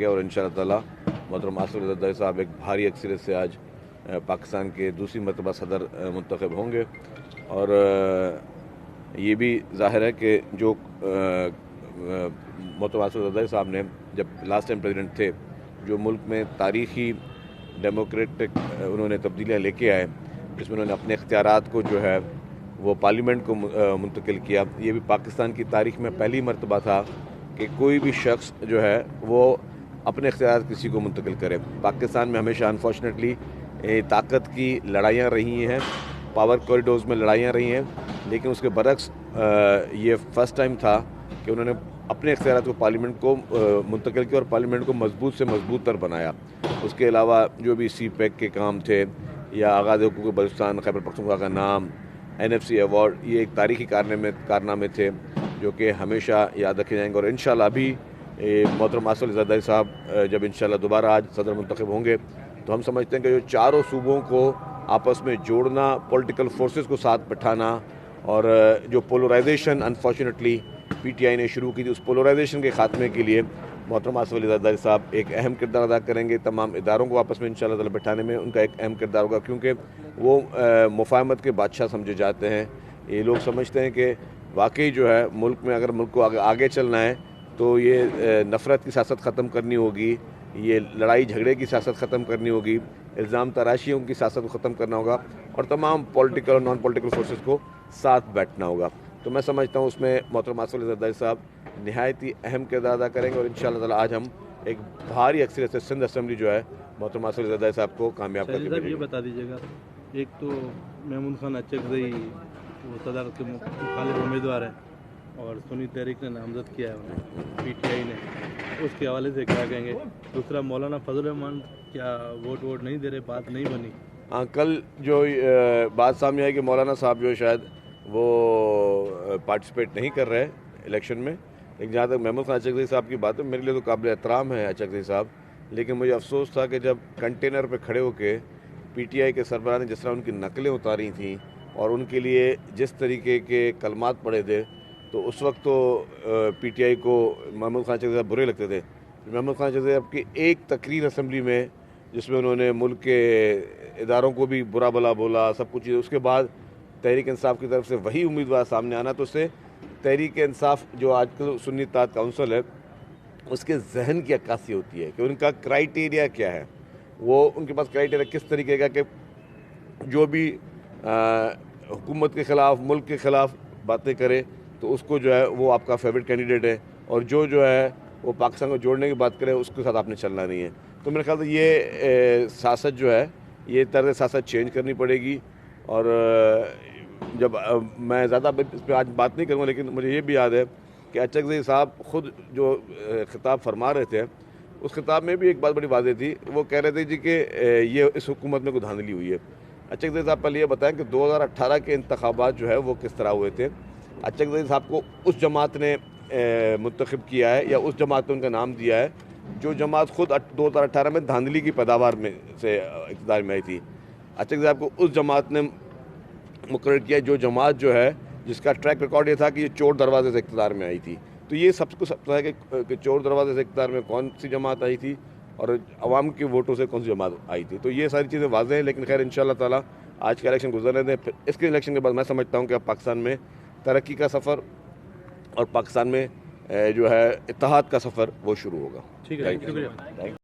किया और इंशाअल्लाह ताला मोहतरम आसिफ अली ज़रदारी साहब एक भारी अक्सरियत से आज पाकिस्तान के दूसरी मरतबा सदर मुंतखब होंगे। और ये भी ज़ाहिर है कि जो मोहतरम आसिफ अली ज़रदारी साहब ने जब लास्ट टाइम प्रेसिडेंट थे, जो मुल्क में तारीख़ी डेमोक्रेटिक उन्होंने तब्दीलियाँ लेके आए, जिसमें उन्होंने अपने इख्तियारात को जो है वो पार्लियामेंट को मुंतकिल किया। ये भी पाकिस्तान की तारीख़ में पहली मरतबा था कि कोई भी शख्स जो है वो अपने इख्तियार किसी को मुंतकिल करे। पाकिस्तान में हमेशा अनफॉर्चुनेटली ताकत की लड़ाइयाँ रही हैं, पावर कॉरिडोर्स में लड़ाइयाँ रही हैं, लेकिन उसके बरक्स ये फ़र्स्ट टाइम था कि उन्होंने अपने इख्तियारात को पार्लियामेंट को मुंतकिल किया और पार्लियामेंट को मजबूत से मजबूत तर बनाया। उसके अलावा जो भी CPEC के काम थे या आगाज़ हुकूक बलूचिस्तान खैबर पख्तूनख्वा का नाम, NFC अवार्ड, ये एक तारीख़ी कारनामे थे जो कि हमेशा याद रखे जाएंगे। और इंशाअल्लाह अभी मोहतरम आसिफ अली ज़रदारी साहब जब इंशाअल्लाह दोबारा आज सदर मुंतखब होंगे तो हम समझते हैं कि जो चारों सूबों को आपस में जोड़ना, पॉलिटिकल फोर्सेस को साथ बिठाना और जो पोलराइजेशन अनफॉर्चुनेटली PTI ने शुरू की थी, उस पोलराइजेशन के ख़ात्मे के लिए मोहतरम आसिफ अली ज़रदारी साहब एक अहम किरदार अदा करेंगे। तमाम इदारों को आपस में इंशाअल्लाह ताला बिठाने में उनका एक अहम किरदार होगा, क्योंकि वो मुफाहमत के बादशाह समझे जाते हैं। ये लोग समझते हैं कि वाकई जो है मुल्क में अगर मुल्क को आगे चलना है तो ये नफ़रत की सियासत ख़त्म करनी होगी, ये लड़ाई झगड़े की सियासत ख़त्म करनी होगी, इल्ज़ाम तराशियों की सियासत को ख़त्म करना होगा और तमाम पॉलिटिकल और नॉन पॉलिटिकल फोर्सेस को साथ बैठना होगा। तो मैं समझता हूँ उसमें मोहतरम आसिफ अली ज़रदारी साहब नहायत ही अहम किरदार अदा करेंगे और इंशाअल्लाह ताला आज हम एक भारी अक्सरियत से सिंध असेंबली जो है मोहतरम आसिफ अली ज़रदारी साहब को कामयाब करके भेजेगी। ये बता दीजिएगा, एक तो महमूद खान अचकज़ई वो सदर के मुखालिफ उम्मीदवार हैं और सुन्नी तहरीक ने नामजद किया है उन्हें PTI ने, उसके हवाले से क्या कहेंगे? दूसरा, मौलाना फजल रहमान क्या वोट नहीं दे रहे, बात नहीं बनी? हाँ, कल जो बात सामने आई कि मौलाना साहब जो है शायद वो पार्टिसिपेट नहीं कर रहे इलेक्शन में, लेकिन जहाँ तक महमूद खान अचकज़ई साहब की बात है, मेरे लिए तो काबिल एहतराम है अचकज़ई साहब, लेकिन मुझे अफसोस था कि जब कंटेनर पे खड़े होके PTI के सरबराह ने जिस तरह उनकी नकलें उतारी थी और उनके लिए जिस तरीके के कलमात पड़े थे, तो उस वक्त तो PTI को महमूद खान अचकज़ई साहब बुरे लगते थे। महमूद खान अचकज़ई साहब की एक तकरीर असेंबली में जिसमें उन्होंने मुल्क के इदारों को भी बुरा भला बोला, सब कुछ, उसके बाद तहरीक इंसाफ की तरफ से वही उम्मीदवार सामने आना, तो उससे तहरीक इंसाफ जो आजकल सुन्नी इत्तेहाद काउंसिल है उसके जहन की अक्कासी होती है कि उनका क्राइटेरिया क्या है, वो उनके पास क्राइटेरिया किस तरीके का कि जो भी हुकूमत के ख़िलाफ़, मुल्क के ख़िलाफ़ बातें करे तो उसको जो है वो आपका फेवरेट कैंडिडेट है, और जो है वो पाकिस्तान को जोड़ने की बात करे उसके साथ आपने चलना नहीं है। तो मेरे ख्याल से ये सियासत जो है, ये तर्ज़ सियासत चेंज करनी पड़ेगी। और जब मैं ज़्यादा इस पर आज बात नहीं करूँगा, लेकिन मुझे ये भी याद है कि अचकज़ई साहब ख़ुद जो ख़िताब फरमा रहे थे, उस खिताब में भी एक बात बड़ी वाज़ेह थी। वो कह रहे थे जी कि ये इस हुकूमत में कोई धांधली हुई है। अचकज़ई साहब पहले ये बताएं कि 2018 के इंतखाबात जो है वो किस तरह हुए थे। अचकज़ई साहब को उस जमात ने मुंतखब किया है या उस जमात ने उनका नाम दिया है जो जमात ख़ुद 2018 में धांधली की पैदावार में से इक़्तिदार में आई थी। अचकज़ई साहब को उस जमात ने मुकर्रर किया जो जमात जो है जिसका ट्रैक रिकॉर्ड ये था कि ये चोर दरवाजे से इक़्तिदार में आई थी। तो ये सबको सब पता है कि चोर दरवाजे से इक़्तिदार में कौन सी जमात आई थी और अवाम के वोटों से कौन सी जमात आई थी। तो ये सारी चीज़ें वाज़ेह हैं, लेकिन खैर इंशाअल्लाह ताला आज का इलेक्शन गुजरने दें। फिर इसके इलेक्शन के बाद मैं समझता हूँ कि अब पाकिस्तान में तरक्की का सफ़र और पाकिस्तान में जो है इत्तेहाद का सफ़र वो शुरू होगा। ठीक है, शुक्रिया।